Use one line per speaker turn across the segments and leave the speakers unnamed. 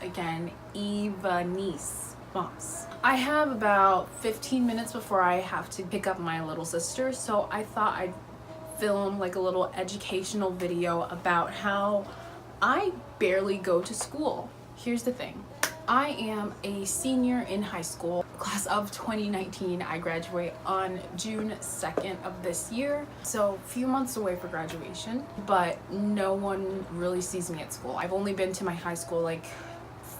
again, Evanice Moss. I have about 15 minutes before I have to pick up my little sister, so I thought I'd film like a little educational video about how I barely go to school. Here's the thing. I am a senior in high school, class of 2019. I graduate on June 2nd of this year, so a few months away for graduation, but no one really sees me at school. I've only been to my high school like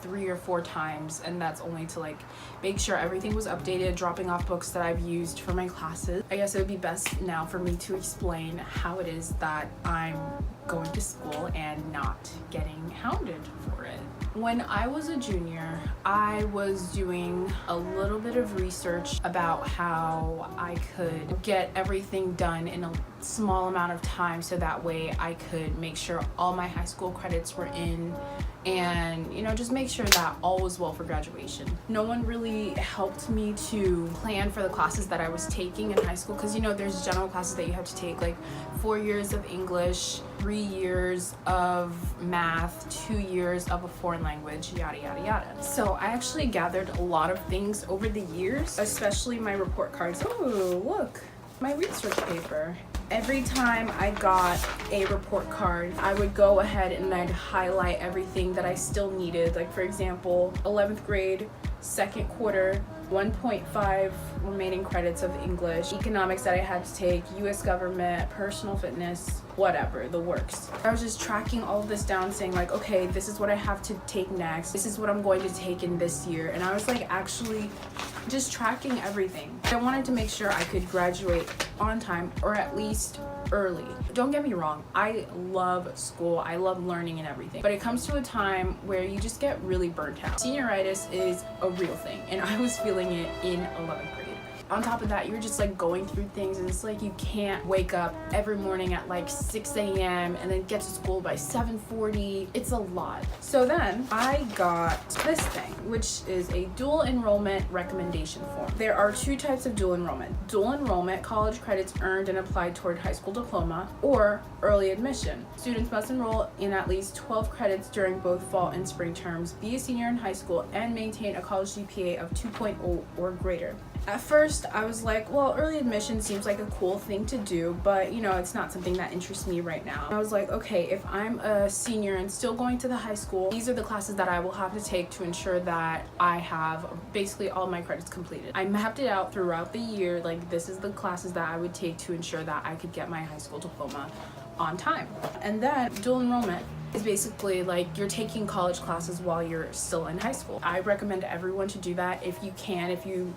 3 or 4 times, and that's only to like make sure everything was updated, dropping off books that I've used for my classes. I guess it would be best now for me to explain how it is that I'm going to school and not getting hounded for it. When I was a junior, I was doing a little bit of research about how I could get everything done in a small amount of time, so that way I could make sure all my high school credits were in and, you know, just make sure that all was well for graduation. No one really helped me to plan for the classes that I was taking in high school, because, you know, there's general classes that you have to take, like 4 years of English, 3 years of math, 2 years of a foreign language, yada yada yada. So I actually gathered a lot of things over the years, especially my report cards. Oh, look, my research paper. Every time I got a report card, I would go ahead and I'd highlight everything that I still needed. Like, for example, 11th grade, second quarter, 1.5 remaining credits of English, economics that I had to take, US government, personal fitness, whatever, the works. I was just tracking all of this down, saying like, okay, this is what I have to take next. This is what I'm going to take in this year. And I was like actually just tracking everything. I wanted to make sure I could graduate on time, or at least early. Don't get me wrong, I love school, I love learning and everything, but it comes to a time where you just get really burnt out. Senioritis is a real thing, and I was feeling it in 11th grade. On top of that, you're just like going through things, and it's like you can't wake up every morning at like 6 a.m. and then get to school by 7:40. It's a lot. So then I got this thing, which is a dual enrollment recommendation form. There are 2 types of dual enrollment. Dual enrollment, college credits earned and applied toward high school diploma, or early admission. Students must enroll in at least 12 credits during both fall and spring terms, be a senior in high school, and maintain a college GPA of 2.0 or greater. At first, I was like, well, early admission seems like a cool thing to do, but, you know, it's not something that interests me right now. I was like, okay, if I'm a senior and still going to the high school, these are the classes that I will have to take to ensure that I have basically all my credits completed. I mapped it out throughout the year, like this is the classes that I would take to ensure that I could get my high school diploma on time. And then dual enrollment is basically like you're taking college classes while you're still in high school. I recommend everyone to do that if you can, if you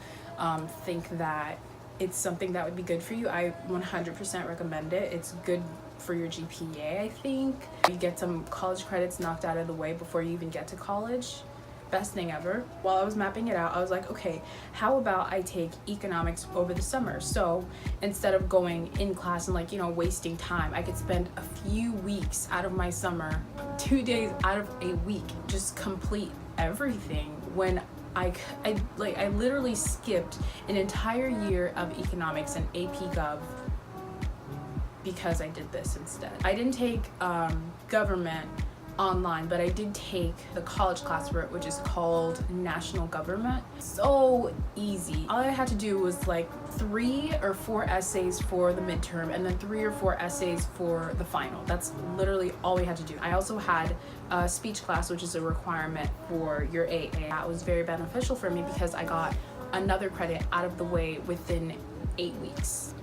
think that it's something that would be good for you. I 100% recommend it. It's good for your GPA, I think. You get some college credits knocked out of the way before you even get to college. Best thing ever. While I was mapping it out, I was like, okay, how about I take economics over the summer? So instead of going in class and like, you know, wasting time, I could spend a few weeks out of my summer, 2 days out of a week, just complete everything. When I literally skipped an entire year of economics and AP Gov because I did this instead. I didn't take government online, but I did take the college class for it, which is called National Government. So easy. All I had to do was like 3 or 4 essays for the midterm, and then 3 or 4 essays for the final. That's literally all we had to do. I also had a speech class, which is a requirement for your AA. That was very beneficial for me because I got another credit out of the way within 8 weeks.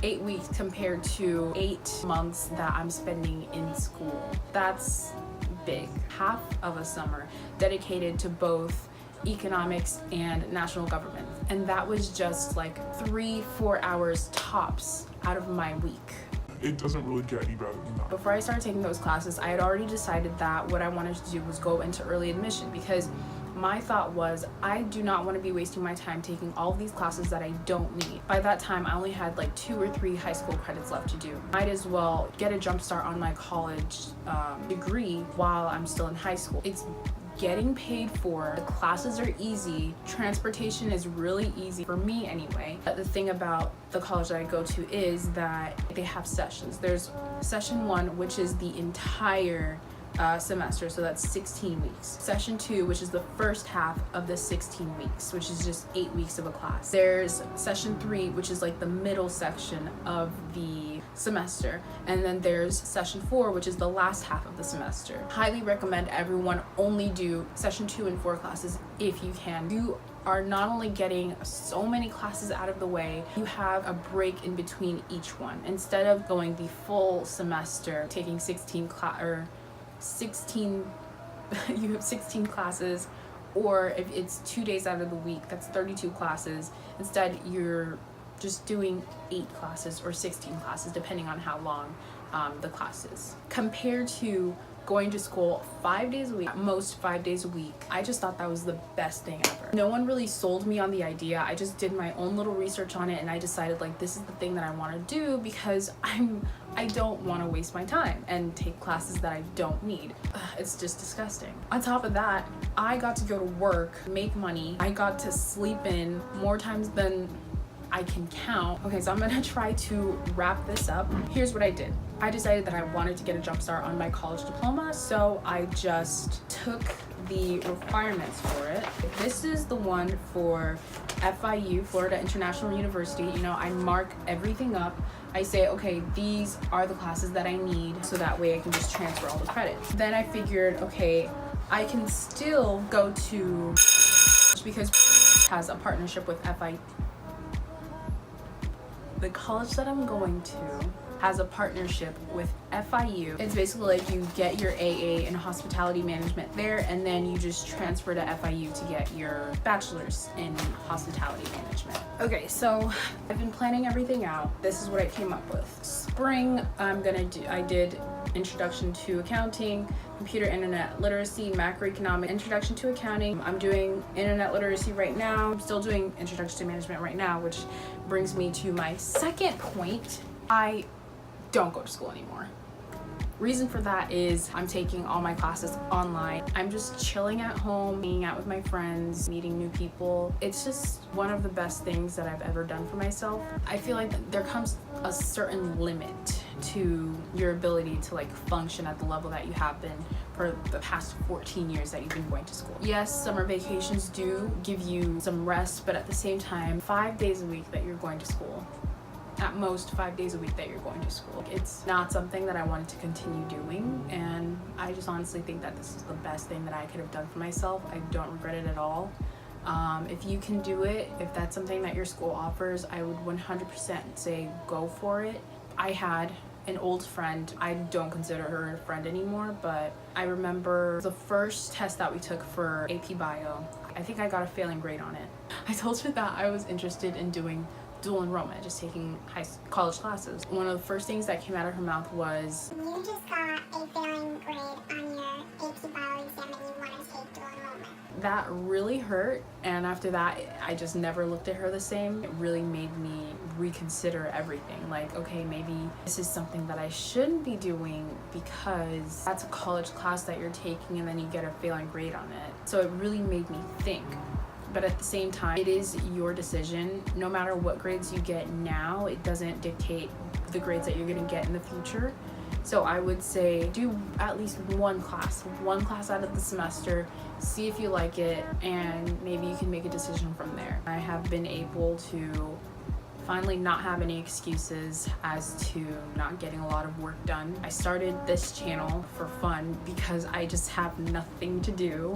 8 weeks compared to 8 months that I'm spending in school. That's big. Half of a summer dedicated to both economics and national government. And that was just like 3-4 hours tops out of my week.
It doesn't really get any better than that.
Before I started taking those classes, I had already decided that what I wanted to do was go into early admission, because my thought was I do not want to be wasting my time taking all of these classes that I don't need. By that time, I only had like 2 or 3 high school credits left to do. Might as well get a jump start on my college degree while I'm still in high school. It's getting paid for, the classes are easy, transportation is really easy for me anyway. But the thing about the college that I go to is that they have sessions. There's session 1, which is the entire semester, so that's 16 weeks. Session 2, which is the first half of the 16 weeks, which is just 8 weeks of a class. There's session 3, which is like the middle section of the semester, and then there's session 4, which is the last half of the semester. Highly recommend everyone only do session 2 and 4 classes if you can. You are not only getting so many classes out of the way, you have a break in between each one. Instead of going the full semester taking 16 you have 16 classes, or if it's 2 days out of the week, that's 32 classes. Instead, you're just doing 8 classes or 16 classes, depending on how long the class is. Compared to going to school 5 days a week, at most 5 days a week, I just thought that was the best thing ever. No one really sold me on the idea. I just did my own little research on it, and I decided like this is the thing that I want to do because I don't want to waste my time and take classes that I don't need. It's just disgusting. On top of that, I got to go to work, make money. I got to sleep in more times than I can count. Okay, so I'm gonna try to wrap this up. Here's what I did. I decided that I wanted to get a jump start on my college diploma, so I just took the requirements for it. This is the one for FIU, Florida International University. You know, I mark everything up. I say, okay, these are the classes that I need, so that way I can just transfer all the credits. Then I figured, okay, I can still go to, because has a partnership with FIU. The college that I'm going to has a partnership with FIU. It's basically like you get your AA in hospitality management there, and then you just transfer to FIU to get your bachelor's in hospitality management. Okay, so I've been planning everything out. This is what I came up with. Spring, I did Introduction to Accounting, Computer Internet Literacy, Macroeconomic, Introduction to Accounting. I'm doing Internet Literacy right now. I'm still doing Introduction to Management right now, which brings me to my second point. I don't go to school anymore. Reason for that is I'm taking all my classes online. I'm just chilling at home, hanging out with my friends, meeting new people. It's just one of the best things that I've ever done for myself. I feel like there comes a certain limit to your ability to like function at the level that you have been for the past 14 years that you've been going to school. Yes, summer vacations do give you some rest, but at the same time, 5 days a week that you're going to school, at most 5 days a week that you're going to school. It's not something that I wanted to continue doing, and I just honestly think that this is the best thing that I could have done for myself. I don't regret it at all. If you can do it, if that's something that your school offers, I would 100% say go for it. I had an old friend. I don't consider her a friend anymore, but I remember the first test that we took for AP Bio. I think I got a failing grade on it. I told her that I was interested in doing dual enrollment, just taking college classes. One of the first things that came out of her mouth was,
"You just got a failing grade on your AP Bio exam and you want to take dual enrollment."
That really hurt, and after that I just never looked at her the same. It really made me reconsider everything. Like, okay, maybe this is something that I shouldn't be doing because that's a college class that you're taking and then you get a failing grade on it. So it really made me think. But at the same time, it is your decision. No matter what grades you get now, it doesn't dictate the grades that you're gonna get in the future. So I would say do at least one class out of the semester, see if you like it, and maybe you can make a decision from there. I have been able to finally not have any excuses as to not getting a lot of work done. I started this channel for fun because I just have nothing to do.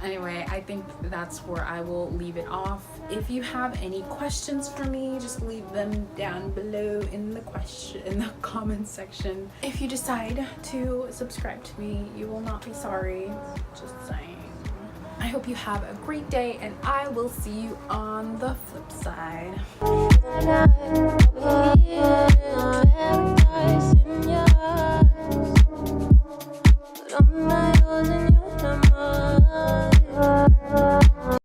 Anyway, I think that's where I will leave it off. If you have any questions for me, just leave them down below in the comment section. If you decide to subscribe to me, you will not be sorry. Just saying. I hope you have a great day, and I will see you on the flip side.